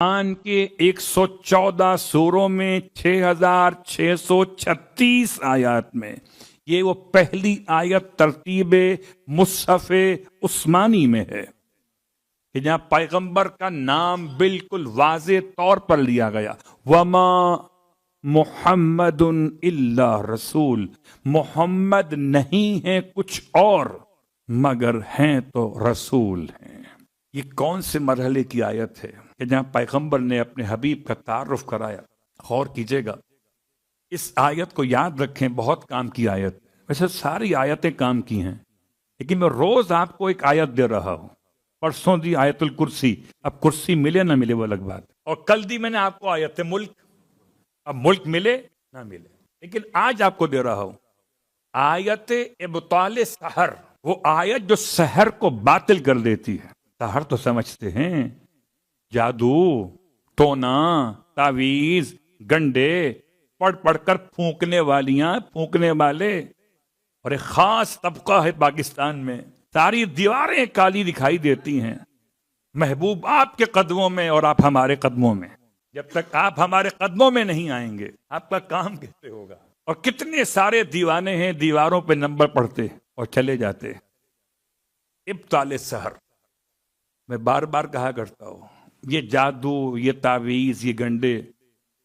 قرآن کے 114 سوروں میں 6636 آیات میں یہ وہ پہلی آیت ترتیب مصحف عثمانی میں ہے کہ جہاں پیغمبر کا نام بالکل واضح طور پر لیا گیا، وما محمد الا رسول، محمد نہیں ہے کچھ اور مگر ہیں تو رسول ہیں۔ یہ کون سے مرحلے کی آیت ہے کہ جہاں پیغمبر نے اپنے حبیب کا تعارف کرایا؟ غور کیجئے گا، اس آیت کو یاد رکھیں، بہت کام کی آیت، ویسے ساری آیتیں کام کی ہیں، لیکن میں روز آپ کو ایک آیت دے رہا ہوں۔ پرسوں دی آیت الکرسی، اب کرسی ملے نہ ملے وہ الگ بات، اور کل دی میں نے آپ کو آیت ملک، اب ملک ملے نہ ملے، لیکن آج آپ کو دے رہا ہوں آیت ابطال سحر، وہ آیت جو سحر کو باطل کر دیتی ہے۔ سحر تو سمجھتے ہیں جادو، ٹونا، تعویذ، گنڈے، پڑھ پڑھ کر پھونکنے والیاں، پھونکنے والے، اور ایک خاص طبقہ ہے پاکستان میں، ساری دیواریں کالی دکھائی دیتی ہیں۔ محبوب آپ کے قدموں میں اور آپ ہمارے قدموں میں، جب تک آپ ہمارے قدموں میں نہیں آئیں گے آپ کا کام کیسے ہوگا؟ اور کتنے سارے دیوانے ہیں، دیواروں پہ نمبر پڑھتے اور چلے جاتے۔ ابطال سحر، میں بار بار کہا کرتا ہوں، یہ جادو، یہ تعویذ، یہ گنڈے،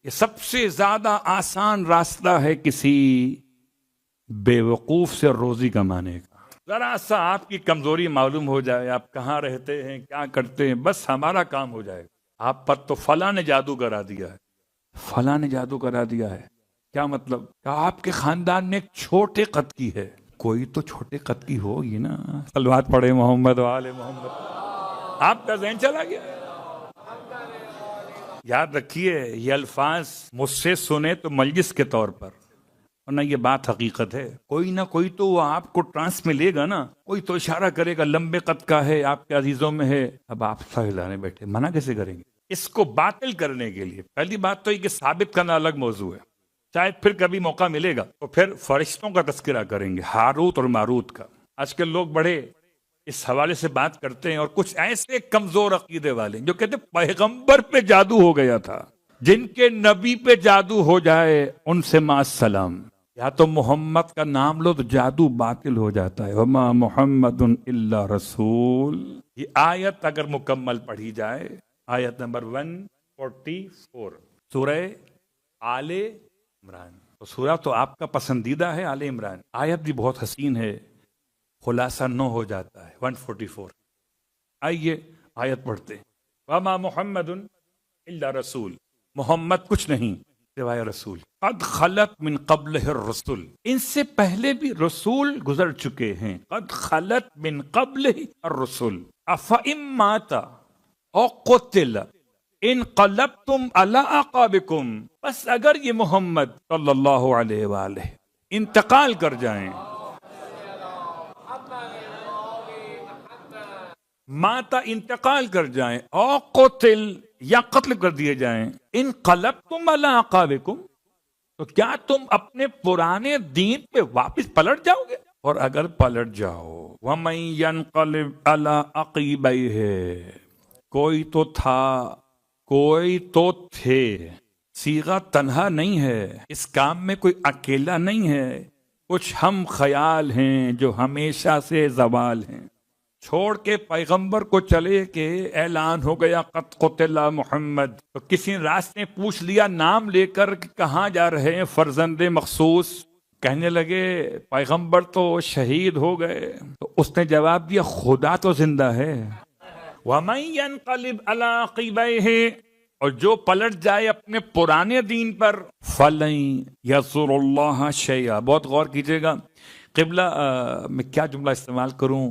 یہ سب سے زیادہ آسان راستہ ہے کسی بے وقوف سے روزی کمانے کا۔ ذرا سا آپ کی کمزوری معلوم ہو جائے، آپ کہاں رہتے ہیں، کیا کرتے ہیں، بس ہمارا کام ہو جائے گا۔ آپ پر تو فلاں نے جادو کرا دیا ہے، فلاں نے جادو کرا دیا ہے، کیا مطلب؟ کہ آپ کے خاندان میں ایک چھوٹے قد کی ہے، کوئی تو چھوٹے قد کی ہوگی نا، صلوات پڑھے محمد و آل محمد۔ آپ کا ذہن چلا گیا۔ یاد رکھیے، یہ الفاظ مجھ سے سنے تو مجلس کے طور پر، ورنہ یہ بات حقیقت ہے۔ کوئی نہ کوئی تو وہ آپ کو ٹرانس میں لے گا نا، کوئی تو اشارہ کرے گا لمبے قد کا ہے، آپ کے عزیزوں میں ہے، اب آپ سہلانے بیٹھے، منع کیسے کریں گے؟ اس کو باطل کرنے کے لیے پہلی بات تو یہ کہ ثابت کرنا الگ موضوع ہے، شاید پھر کبھی موقع ملے گا تو پھر فرشتوں کا تذکرہ کریں گے، ہاروت اور ماروت کا۔ آج کل لوگ بڑے اس حوالے سے بات کرتے ہیں، اور کچھ ایسے کمزور عقیدے والے جو کہتے ہیں پیغمبر پہ جادو ہو گیا تھا، جن کے نبی پہ جادو ہو جائے ان سے مع السلام، یا تو محمد کا نام لو تو جادو باطل ہو جاتا ہے۔ وما محمد الا رسول، یہ آیت اگر مکمل پڑھی جائے، آیت نمبر 144 سورہ آل عمران، تو سورہ تو آپ کا پسندیدہ ہے آل عمران، آیت بھی بہت حسین ہے، خلاصہ 9 ہو جاتا ہے 144۔ آئیے آیت پڑھتے ہیں۔ وما محمد الا رسول، محمد کچھ نہیں سوائے رسول، قد خلت من قبلہ الرسل، ان سے پہلے بھی رسول گزر چکے ہیں، قد خلت من قبلہ الرسل، افئن مات او قتل انقلبتم علی اعقابکم، بس اگر یہ محمد صلی اللہ علیہ وآلہ انتقال کر جائیں، ماتا انتقال کر جائیں، او قتل یا قتل کر دیے جائیں، انقلبتم علی اعقابکم، تو کیا تم اپنے پرانے دین پہ واپس پلٹ جاؤ گے؟ اور اگر پلٹ جاؤ، وَمَن يَنْقَلِبْ عَلَىٰ عَقِبَيْهِ، کوئی تو تھا، کوئی تو تھے، صیغہ تنہا نہیں ہے، اس کام میں کوئی اکیلا نہیں ہے، کچھ ہم خیال ہیں جو ہمیشہ سے زوال ہیں، چھوڑ کے پیغمبر کو چلے کہ اعلان ہو گیا قد قتل محمد، تو کسی راستے پوچھ لیا نام لے کر کہ کہاں جا رہے ہیں فرزند مخصوص، کہنے لگے پیغمبر تو شہید ہو گئے، تو اس نے جواب دیا خدا تو زندہ ہے۔ وَمَن يَنْقَلِبْ عَلَىٰ عَقِبَيْهِ، اور جو پلٹ جائے اپنے پرانے دین پر، فَلَن يَضُرَّ اللَّهَ شَيْئًا، بہت غور کیجئے گا، قبلہ میں کیا جملہ استعمال کروں؟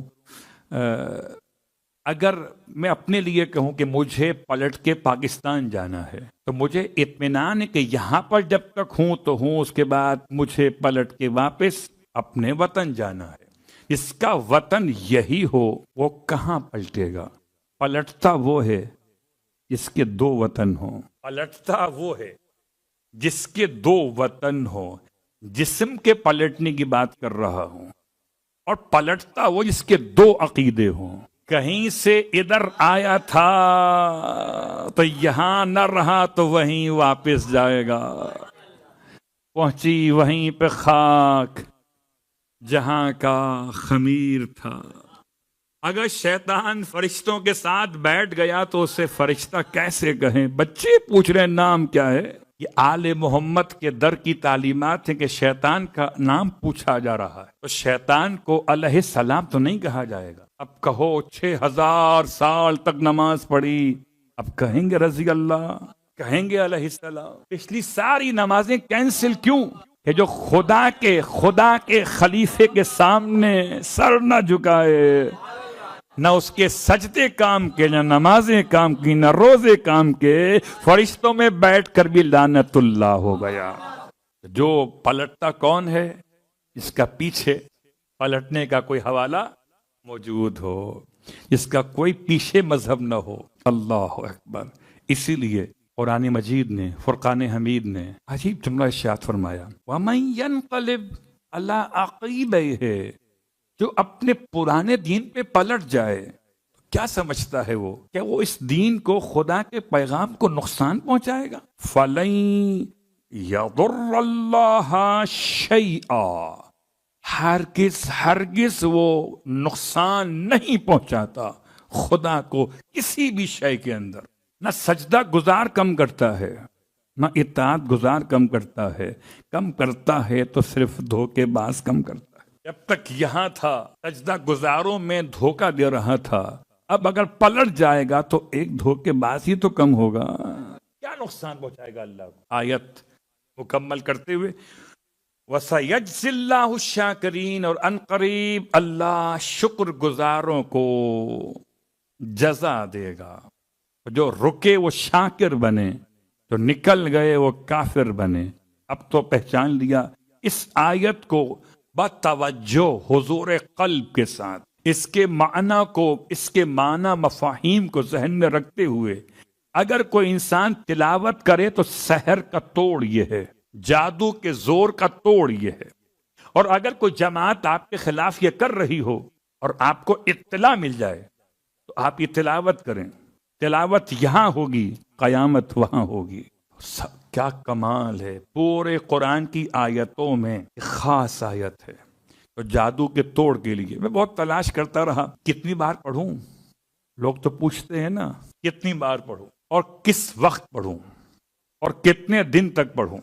اگر میں اپنے لیے کہوں کہ مجھے پلٹ کے پاکستان جانا ہے تو مجھے اطمینان ہے کہ یہاں پر جب تک ہوں تو ہوں، اس کے بعد مجھے پلٹ کے واپس اپنے وطن جانا ہے۔ اس کا وطن یہی ہو، وہ کہاں پلٹے گا؟ پلٹتا وہ ہے جس کے 2 وطن ہوں، پلٹتا وہ ہے جس کے 2 وطن ہوں، جسم کے پلٹنے کی بات کر رہا ہوں، اور پلٹتا وہ جس کے 2 عقیدے ہوں۔ کہیں سے ادھر آیا تھا تو یہاں نہ رہا تو وہیں واپس جائے گا، پہنچی وہیں پہ خاک جہاں کا خمیر تھا۔ اگر شیطان فرشتوں کے ساتھ بیٹھ گیا تو اسے فرشتہ کیسے کہیں؟ بچے پوچھ رہے ہیں نام کیا ہے؟ یہ آل محمد کے در کی تعلیمات ہیں کہ شیطان کا نام پوچھا جا رہا ہے، تو شیطان کو علیہ السلام تو نہیں کہا جائے گا۔ اب کہو 6000 سال تک نماز پڑھی، اب کہیں گے رضی اللہ، کہیں گے علیہ السلام؟ پچھلی ساری نمازیں کینسل کیوں؟ کہ جو خدا کے خلیفے کے سامنے سر نہ جھکائے، نہ اس کے سجدے کام کے، نہ نمازیں کام کی، نہ روزے کام کے، فرشتوں میں بیٹھ کر بھی لعنت اللہ ہو گیا۔ جو پلٹتا کون ہے؟ اس کا پیچھے پلٹنے کا کوئی حوالہ موجود ہو، اس کا کوئی پیچھے مذہب نہ ہو۔ اللہ اکبر۔ اسی لیے قرآن مجید نے، فرقان حمید نے عجیب جملہ ارشاد فرمایا، وَمَن يَنْقَلِبْ عَلَىٰ عَقِبَيْهِ، جو اپنے پرانے دین پہ پلٹ جائے، کیا سمجھتا ہے وہ؟ کیا وہ اس دین کو، خدا کے پیغام کو نقصان پہنچائے گا؟ فَلَن يَضُرَّ اللَّهَ شَيْئًا، ہرگز وہ نقصان نہیں پہنچاتا خدا کو کسی بھی شے کے اندر۔ نہ سجدہ گزار کم کرتا ہے، نہ اطاعت گزار کم کرتا ہے، کم کرتا ہے تو صرف دھوکے باز کم کرتا ہے۔ جب تک یہاں تھا سجدہ گزاروں میں دھوکہ دے رہا تھا، اب اگر پلٹ جائے گا تو ایک دھوکے باز ہی تو کم ہوگا، کیا نقصان پہنچائے گا اللہ کو؟ آیت مکمل کرتے ہوئے وَسَيَجْزِي اللَّهُ الشَّاكِرِينَ، اور ان قریب اللہ شکر گزاروں کو جزا دے گا۔ جو رکے وہ شاکر بنے، جو نکل گئے وہ کافر بنے۔ اب تو پہچان لیا اس آیت کو بتوجہ حضور قلب کے ساتھ، اس کے معنی کو، اس کے معنی مفاہیم کو ذہن میں رکھتے ہوئے اگر کوئی انسان تلاوت کرے تو سحر کا توڑ یہ ہے، جادو کے زور کا توڑ یہ ہے۔ اور اگر کوئی جماعت آپ کے خلاف یہ کر رہی ہو اور آپ کو اطلاع مل جائے تو آپ یہ تلاوت کریں، تلاوت یہاں ہوگی، قیامت وہاں ہوگی۔ کیا کمال ہے! پورے قرآن کی آیتوں میں ایک خاص آیت ہے تو جادو کے توڑ کے لیے میں بہت تلاش کرتا رہا، کتنی بار پڑھوں؟ لوگ تو پوچھتے ہیں نا کتنی بار پڑھوں اور کس وقت پڑھوں اور کتنے دن تک پڑھوں؟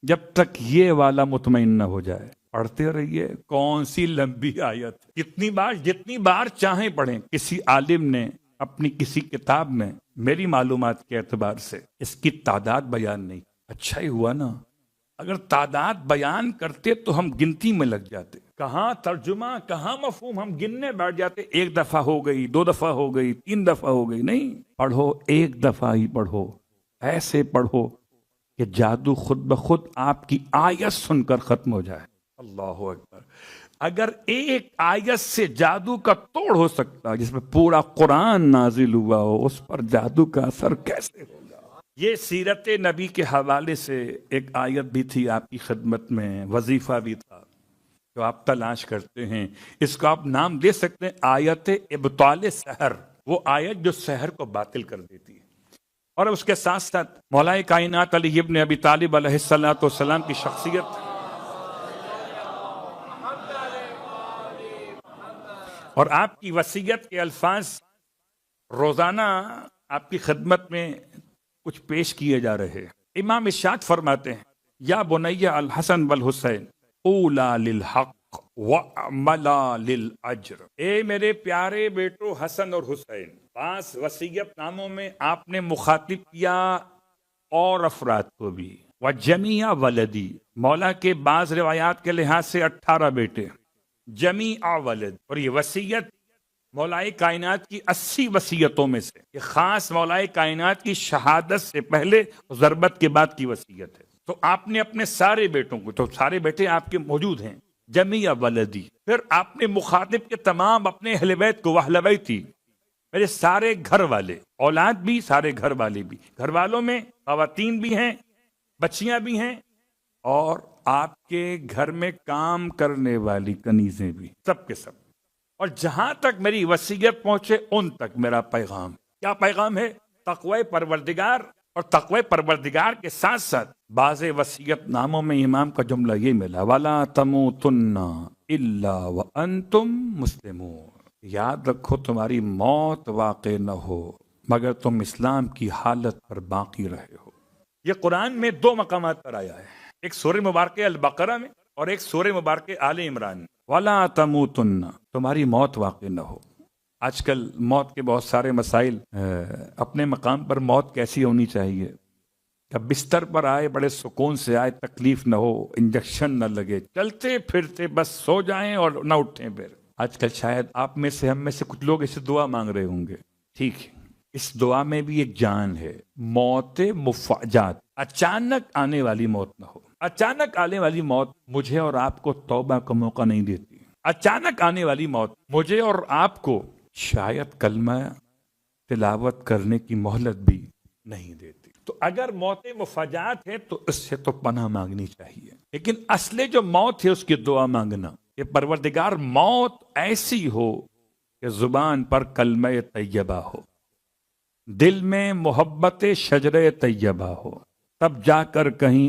جب تک یہ والا مطمئن نہ ہو جائے پڑھتے رہیے۔ کون سی لمبی آیت! کتنی بار، جتنی بار چاہیں پڑھیں۔ کسی عالم نے اپنی کسی کتاب میں میری معلومات کے اعتبار سے اس کی تعداد بیان نہیں۔ اچھا ہی ہوا نا، اگر تعداد بیان کرتے تو ہم گنتی میں لگ جاتے، کہاں ترجمہ کہاں مفہوم، ہم گننے بیٹھ جاتے، ایک دفعہ ہو گئی، 2 دفعہ ہو گئی، 3 دفعہ ہو گئی۔ نہیں، پڑھو، ایک دفعہ ہی پڑھو، ایسے پڑھو کہ جادو خود بخود آپ کی آیت سن کر ختم ہو جائے۔ اللہ اکبر۔ اگر ایک آیت سے جادو کا توڑ ہو سکتا ہے جس میں پورا قرآن نازل ہوا ہو، اس پر جادو کا اثر کیسے ہوگا؟ یہ سیرت نبی کے حوالے سے ایک آیت بھی تھی آپ کی خدمت میں، وظیفہ بھی تھا جو آپ تلاش کرتے ہیں۔ اس کو آپ نام دے سکتے ہیں آیت ابطال سحر، وہ آیت جو سحر کو باطل کر دیتی ہے۔ اور اس کے ساتھ ساتھ مولا کائنات علی ابن ابی طالب علیہ السلام کی شخصیت اور آپ کی وصیت کے الفاظ روزانہ آپ کی خدمت میں کچھ پیش کیے جا رہے۔ امام ارشاد فرماتے ہیں، یا بنی الحسن والحسین اولا للحق وعملا للاجر، اے میرے پیارے بیٹو حسن اور حسین۔ 5 وصیت ناموں میں آپ نے مخاطب کیا اور افراد کو بھی۔ وجمیع ولدی، مولا کے بعض روایات کے لحاظ سے 18 بیٹے، جمیع ولد، اور یہ وصیت مولائے کائنات کی 80 وصیتوں میں سے، یہ خاص مولائے کائنات کی شہادت سے پہلے ضربت کے بعد کی وصیت ہے۔ تو آپ نے اپنے سارے بیٹوں کو، تو سارے بیٹے آپ کے موجود ہیں، جمیع ولدی۔ پھر آپ نے مخاطب کے تمام اپنے اہل بیت کو، اہل بیتی، میرے سارے گھر والے، اولاد بھی، سارے گھر والے بھی، گھر والوں میں خواتین بھی ہیں، بچیاں بھی ہیں، اور آپ کے گھر میں کام کرنے والی کنیزیں بھی، سب کے سب۔ اور جہاں تک میری وصیت پہنچے ان تک میرا پیغام. کیا پیغام ہے؟ تقوی پروردگار. اور تقوی پروردگار کے ساتھ ساتھ بعض وصیت ناموں میں امام کا جملہ یہ ملا، وَلَا تَمُوتُنَّ إِلَّا وَأَنْتُمْ مُسْلِمُونَ. یاد رکھو تمہاری موت واقع نہ ہو مگر تم اسلام کی حالت پر باقی رہے ہو. یہ قرآن میں 2 مقامات پر آیا ہے، ایک سورہ مبارکہ البقرہ میں اور ایک سورہ مبارکہ آل عمران میں. وَلَا تَمُوتُنَّ، تمہاری موت واقع نہ ہو. آج کل موت کے بہت سارے مسائل. اپنے مقام پر موت کیسی ہونی چاہیے کہ بستر پر آئے بڑے سکون سے آئے، تکلیف نہ ہو، انجیکشن نہ لگے، چلتے پھرتے بس سو جائیں اور نہ اٹھیں. پھر آج کل شاید آپ میں سے ہم میں سے کچھ لوگ اسے دعا مانگ رہے ہوں گے. ٹھیک ہے، اس دعا میں بھی ایک جان ہے. موت مفاجات، اچانک آنے والی موت نہ ہو. اچانک آنے والی موت مجھے اور آپ کو توبہ کا موقع نہیں دیتی. اچانک آنے والی موت مجھے اور آپ کو شاید کلمہ تلاوت کرنے کی مہلت بھی نہیں دیتی. تو اگر موت مفاجات ہے تو اس سے تو پناہ مانگنی چاہیے، لیکن اصل جو موت ہے اس کی دعا مانگنا کہ پروردگار موت ایسی ہو کہ زبان پر کلمہ طیبہ ہو، دل میں محبت شجر طیبہ ہو، تب جا کر کہیں